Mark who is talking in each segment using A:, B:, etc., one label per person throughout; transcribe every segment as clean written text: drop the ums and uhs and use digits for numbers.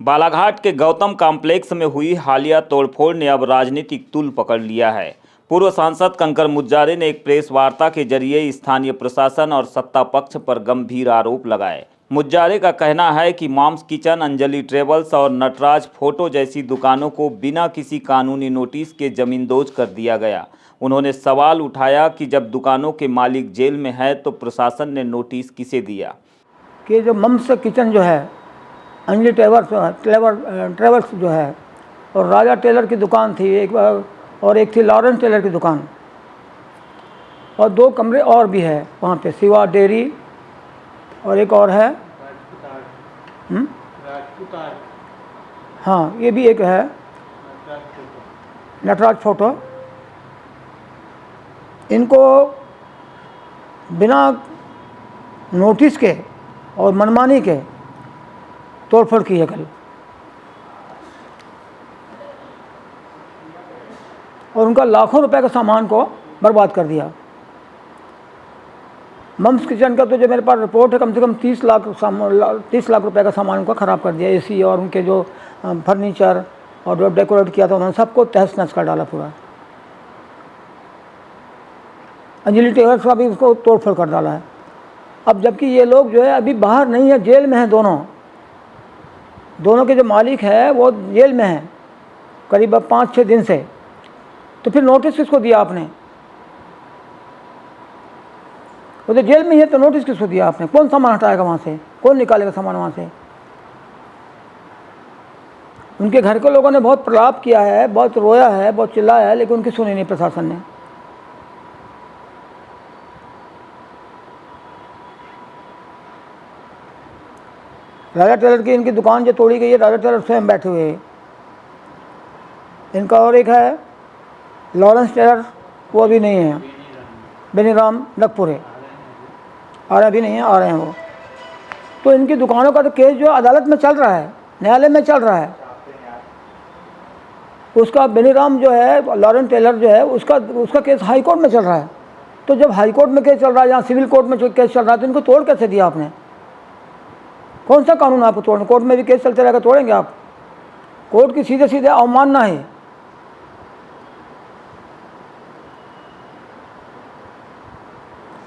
A: बालाघाट के गौतम कॉम्प्लेक्स में हुई हालिया तोड़फोड़ ने अब राजनीतिक तूल पकड़ लिया है। पूर्व सांसद कंकर मुज्जारे ने एक प्रेस वार्ता के जरिए स्थानीय प्रशासन और सत्ता पक्ष पर गंभीर आरोप लगाए। मुज्जारे का कहना है कि मॉम्स किचन, अंजलि ट्रेवल्स और नटराज फोटो जैसी दुकानों को बिना किसी कानूनी नोटिस के जमींदोज कर दिया गया। उन्होंने सवाल उठाया कि जब दुकानों के मालिक जेल में है तो प्रशासन ने नोटिस किसे दिया।
B: कि जो मम्स किचन जो है, अंजलि ट्रेवल्स जो है, और राजा टेलर की दुकान थी एक, और एक थी लॉरेंस टेलर की दुकान, और 2 कमरे और भी है वहाँ पे, शिवा डेयरी और एक और है हाँ, ये भी एक है नटराज फोटो। इनको बिना नोटिस के और मनमानी के तोड़फोड़ की है कल, और उनका लाखों रुपए का सामान को बर्बाद कर दिया। मम्स किचन का तो जो मेरे पास रिपोर्ट है, कम से कम 30 लाख रुपए का सामान उनका ख़राब कर दिया। एसी और उनके जो फर्नीचर और जो डेकोरेट किया था उन्होंने सबको तहस नहस कर डाला पूरा। अंजलि टेलर्स का भी उसको तोड़फोड़ कर डाला है। अब जबकि ये लोग जो है अभी बाहर नहीं है, जेल में हैं दोनों के जो मालिक है वो जेल में हैं करीब 5-6 दिन से। तो फिर नोटिस किसको दिया आपने? वो तो जेल में ही है, तो नोटिस किसको दिया आपने? कौन सामान हटाएगा वहाँ से? कौन निकालेगा सामान वहाँ से? उनके घर के लोगों ने बहुत प्रलाप किया है, बहुत रोया है, बहुत चिल्लाया है, लेकिन उनकी सुनी नहीं प्रशासन ने। राजा टेलर की इनकी दुकान जो तोड़ी गई है, राजा टेलर स्वयं बैठे हुए हैं। इनका और एक है लॉरेंस टेलर, वो अभी नहीं है, बेनीराम नगपुरे, और अभी नहीं है, आ रहे हैं वो। तो इनकी दुकानों का तो केस जो अदालत में चल रहा है, न्यायालय में चल रहा है। उसका बेनीराम जो है, लॉरेंस टेलर जो है, उसका केस हाई कोर्ट में चल रहा है। तो जब हाई कोर्ट में केस चल रहा है, यहाँ सिविल कोर्ट में केस चल रहा है, तो इनको तोड़ कैसे दिया आपने? कौन सा कानून आपको तोड़ना? कोर्ट में भी केस चलते रहेगा, तोड़ेंगे आप? कोर्ट की सीधे सीधे अवमानना है।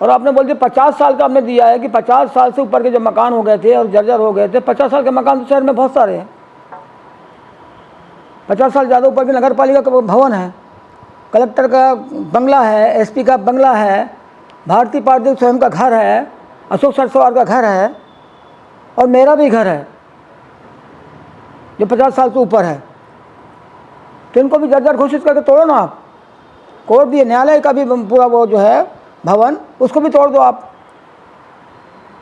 B: और आपने बोल दिया 50 साल का आपने दिया है कि 50 साल से ऊपर के जो मकान हो गए थे और जर्जर हो गए थे, 50 साल के मकान तो शहर में बहुत सारे हैं। 50 साल ज़्यादा ऊपर की नगर पालिका का भवन है, कलेक्टर का बंगला है, एसपी का बंगला है, भारतीय पारदीप स्वयं का घर है, अशोक सरसवार का घर है, और मेरा भी घर है जो 50 साल से ऊपर है। तो इनको भी जर्जर घोषित करके तोड़ो ना आप। कोर्ट भी, न्यायालय का भी पूरा वो जो है भवन, उसको भी तोड़ दो आप।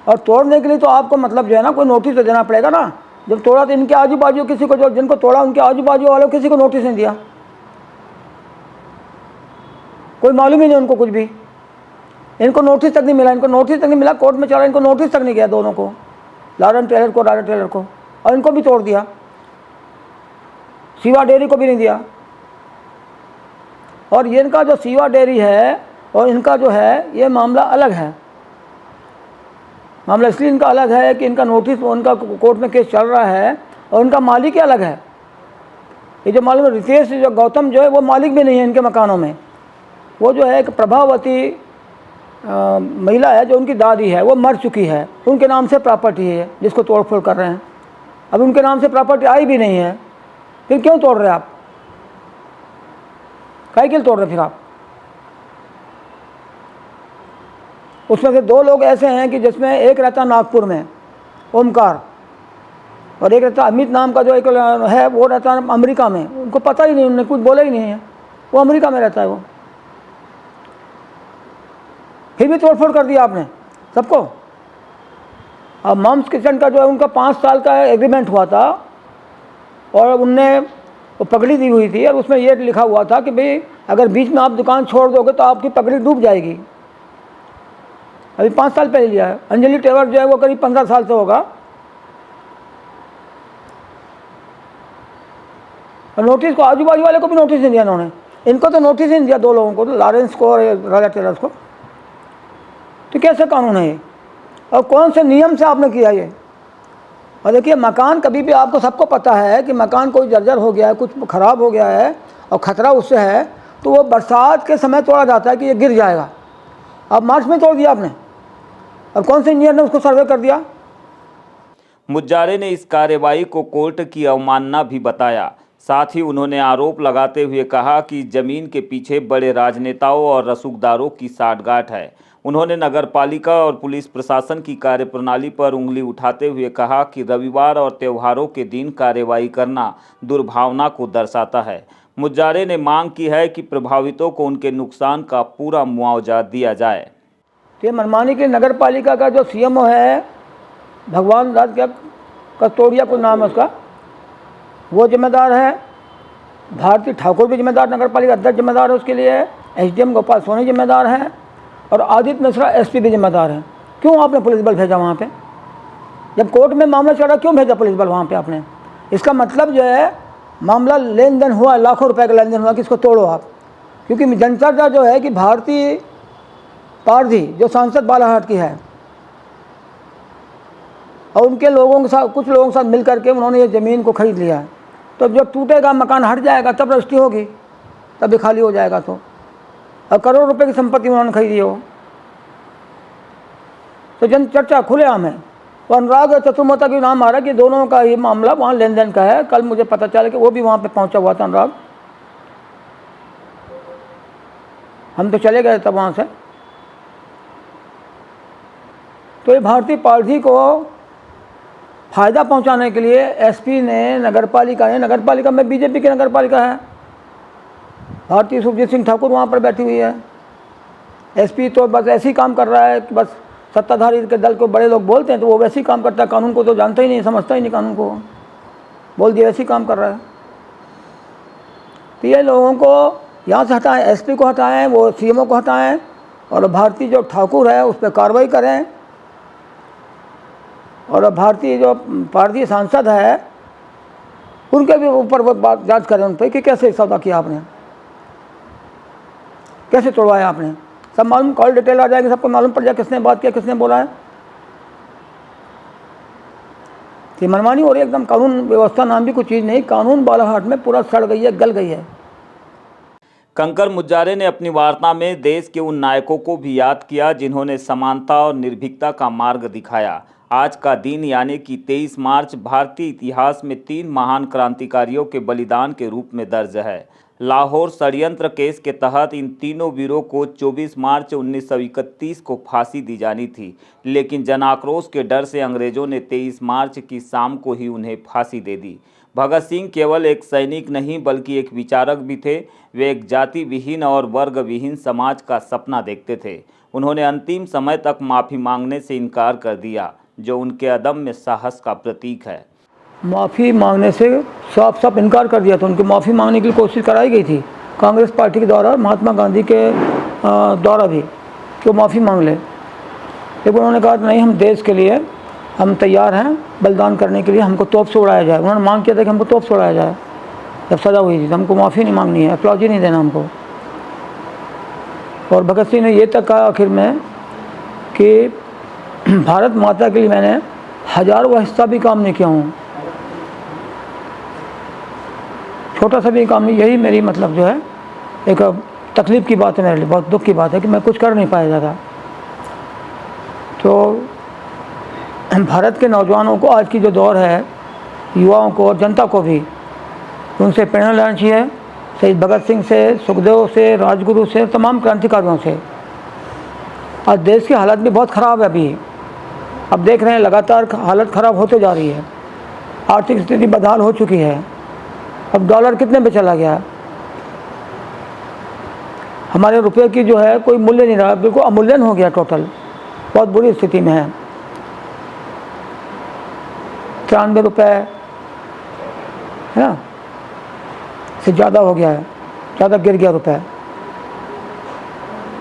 B: और तोड़ने के लिए तो आपको मतलब जो है ना, कोई नोटिस तो देना पड़ेगा ना। जब तोड़ा तो इनके आजू बाजू किसी को, जो जिनको तोड़ा उनके आजू बाजू वालों किसी को नोटिस नहीं दिया, कोई मालूम ही नहीं उनको कुछ भी। इनको नोटिस तक नहीं मिला, कोर्ट में चला, इनको नोटिस तक नहीं गया दोनों को, लॉरेंस टेलर को, राजा टेलर को, और इनको भी तोड़ दिया। शिवा डेयरी को भी नहीं दिया। और ये इनका जो शिवा डेयरी है और इनका जो है, ये मामला अलग है। मामला इसलिए इनका अलग है कि इनका नोटिस, उनका कोर्ट में केस चल रहा है, और इनका मालिक ही अलग है। ये जो मालूम है, रितेश जो गौतम जो है, वो मालिक भी नहीं है इनके मकानों में। वो जो है एक प्रभावती महिला है, जो उनकी दादी है, वो मर चुकी है, उनके नाम से प्रॉपर्टी है जिसको तोड़फोड़ कर रहे हैं। अब उनके नाम से प्रॉपर्टी आई भी नहीं है, फिर क्यों तोड़ रहे आप? काहे के लिए तोड़ रहे फिर आप? उसमें से 2 लोग ऐसे हैं कि जिसमें एक रहता नागपुर में, ओमकार, और एक रहता अमित नाम का जो एक है, वो रहता अमेरिका में। उनको पता ही नहीं, उन्होंने कुछ बोला ही नहीं है, वो अमेरिका में रहता है वो। फिर भी तोड़फोड़ कर दिया आपने सबको। अब मॉम्स किचन का जो है, उनका 5 साल का एग्रीमेंट हुआ था, और उनने वो पगड़ी दी हुई थी, और उसमें ये लिखा हुआ था कि भाई अगर बीच में आप दुकान छोड़ दोगे तो आपकी पगड़ी डूब जाएगी। अभी 5 साल पहले लिया है। अंजलि टेलर जो है वो करीब 15 साल से होगा। और नोटिस को आजू बाजू वाले को भी नोटिस नहीं दिया इन्होंने। इनको तो नोटिस ही नहीं दिया, 2 लोगों को, तो लॉरेंस को और राजा टेलर्स को। तो कैसे कानून है ये? और कौन से नियम से आपने किया ये? और देखिए मकान कभी भी आपको सबको पता है कि मकान कोई जर्जर हो गया है, कुछ ख़राब हो गया है और ख़तरा उससे है, तो वो बरसात के समय तोड़ा जाता है कि ये गिर जाएगा। अब मार्च में तोड़ दिया आपने, और कौन से इंजीनियर ने उसको सर्वे कर दिया?
A: मुज्जारे ने इस कार्रवाई को कोर्ट की अवमानना भी बताया। साथ ही उन्होंने आरोप लगाते हुए कहा कि जमीन के पीछे बड़े राजनेताओं और रसूखदारों की साठगांठ है। उन्होंने नगरपालिका और पुलिस प्रशासन की कार्यप्रणाली पर उंगली उठाते हुए कहा कि रविवार और त्योहारों के दिन कार्रवाई करना दुर्भावना को दर्शाता है। मुज्जारे ने मांग की है कि प्रभावितों को उनके नुकसान का पूरा मुआवजा दिया जाए।
B: तो ये मनमानी के नगर पालिका का जो सीएमओ है, भगवान दास क्या कस्तोरिया को नाम है उसका, वो जिम्मेदार है। भारती ठाकुर भी जिम्मेदार, नगर पालिका अध्यक्ष जिम्मेदार है उसके लिए, एसडीएम गोपाल सोनी जिम्मेदार हैं, और आदित्य मिश्रा एसपी भी जिम्मेदार हैं। क्यों आपने पुलिस बल भेजा वहाँ पे? जब कोर्ट में मामला चला, क्यों भेजा पुलिस बल वहाँ पे आपने? इसका मतलब जो है मामला लेन देन हुआ, लाखों रुपए का लेन देन हुआ कि इसको तोड़ो आप। क्योंकि जनचर्चा जो है कि भारतीय पारधी जो सांसद बालाघाट की है और उनके लोगों के साथ, कुछ लोगों के साथ मिल करके उन्होंने ये ज़मीन को खरीद लिया है। तो जब टूटेगा, मकान हट जाएगा, तब रजिस्ट्री होगी, तब भी खाली हो जाएगा। तो और करोड़ रुपए की संपत्ति उन्होंने खरीदी हो, तो जन चर्चा खुलेआम है। तो अनुराग चतुर्वेदी का नाम आ रहा है कि दोनों का ये मामला वहाँ लेन देन का है। कल मुझे पता चला कि वो भी वहाँ पे पहुँचा हुआ था अनुराग, हम तो चले गए तब वहाँ से। तो ये भारतीय पारधी को फ़ायदा पहुंचाने के लिए एसपी ने, नगरपालिका में बीजेपी की नगरपालिका है, भारतीय सुखजीत सिंह ठाकुर वहाँ पर बैठी हुई है। एसपी तो बस ऐसे ही काम कर रहा है कि बस सत्ताधारी के दल को बड़े लोग बोलते हैं तो वो वैसे ही काम करता है, कानून को तो जानता ही नहीं, समझता ही नहीं कानून को, बोल दिया वैसे ही काम कर रहा है। तो ये लोगों को यहाँ से हटाएं, एसपी को हटाएं, वो सीएमओ को हटाएं, और भारतीय जो ठाकुर है उस पर कार्रवाई करें, और भारतीय जो पारधी सांसद है उनके भी ऊपर वो बात जांच करें उन पर कि कैसे सौदा किया आपने, कैसे तोड़वाया आपने। सब मालूम, कॉल डिटेल आ जाएगी, सबको मालूम पड़ जाए किसने बात किया, किसने बोला है। तो मनमानी हो रही है एकदम। कानून व्यवस्था नाम भी कुछ चीज़ नहीं, कानून बालाघाट में पूरा सड़ गई है, गल गई है।
A: कंकर मुज्जारे ने अपनी वार्ता में देश के उन नायकों को भी याद किया जिन्होंने समानता और निर्भीकता का मार्ग दिखाया। आज का दिन यानी कि 23 मार्च भारतीय इतिहास में 3 महान क्रांतिकारियों के बलिदान के रूप में दर्ज है। लाहौर षड्यंत्र केस के तहत इन तीनों वीरों को 24 मार्च 1931 को फांसी दी जानी थी, लेकिन जनाक्रोश के डर से अंग्रेजों ने 23 मार्च की शाम को ही उन्हें फांसी दे दी। भगत सिंह केवल एक सैनिक नहीं बल्कि एक विचारक भी थे। वे एक जाति विहीन और वर्ग विहीन समाज का सपना देखते थे। उन्होंने अंतिम समय तक माफ़ी मांगने से इनकार कर दिया, जो उनके अदम्य साहस का प्रतीक है।
B: माफ़ी मांगने से साफ इनकार कर दिया था। उनकी माफ़ी मांगने की कोशिश कराई गई थी कांग्रेस पार्टी के द्वारा, महात्मा गांधी के द्वारा भी, कि वो माफ़ी मांग ले, लेकिन उन्होंने कहा नहीं, हम देश के लिए हम तैयार हैं बलिदान करने के लिए, हमको तोप से उड़ाया जाए। उन्होंने मांग किया था कि हमको तोप से उड़ाया जाए जब सज़ा हुई थी, तो हमको माफ़ी नहीं मांगनी है, अपलॉजी नहीं देना हमको। और भगत सिंह ने ये तक कहा आखिर में कि भारत माता के लिए मैंने हज़ारों हिस्सा भी काम नहीं किया हूँ, छोटा सा भी काम नहीं। यही मेरी मतलब जो है एक तकलीफ़ की बात है, मेरे लिए बहुत दुख की बात है कि मैं कुछ कर नहीं पाया ज़्यादा। तो भारत के नौजवानों को, आज की जो दौर है, युवाओं को और जनता को भी उनसे प्रेरणा लेना चाहिए। शहीद भगत सिंह से, सुखदेव से, राजगुरु से, तमाम क्रांतिकारियों से। आज देश की हालत भी बहुत ख़राब है अभी, अब देख रहे हैं लगातार हालत ख़राब होते जा रही है, आर्थिक स्थिति बदहाल हो चुकी है। अब डॉलर कितने पे चला गया, हमारे रुपए की जो है कोई मूल्य नहीं रहा, बिल्कुल अमूल्यन हो गया टोटल, बहुत बुरी स्थिति में है। 93 रुपये है ना, से ज़्यादा हो गया है, ज़्यादा गिर गया रुपये।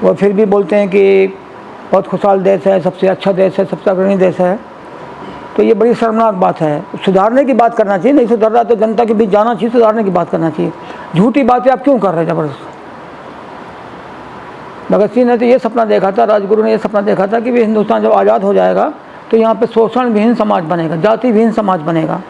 B: वो फिर भी बोलते हैं कि बहुत खुशहाल देश है, सबसे अच्छा देश है, सबसे अग्रणी देश है। तो ये बड़ी शर्मनाक बात है। सुधारने की बात करना चाहिए, नहीं सुधर रहा तो जनता के बीच जाना चाहिए, सुधारने की बात करना चाहिए। झूठी बातें आप क्यों कर रहे हैं ज़बरदस्त? भगत सिंह ने तो ये सपना देखा था, राजगुरु ने ये सपना देखा था कि भी हिंदुस्तान जब आज़ाद हो जाएगा तो यहाँ पे शोषण विहीन समाज बनेगा, जाति विहीन समाज बनेगा।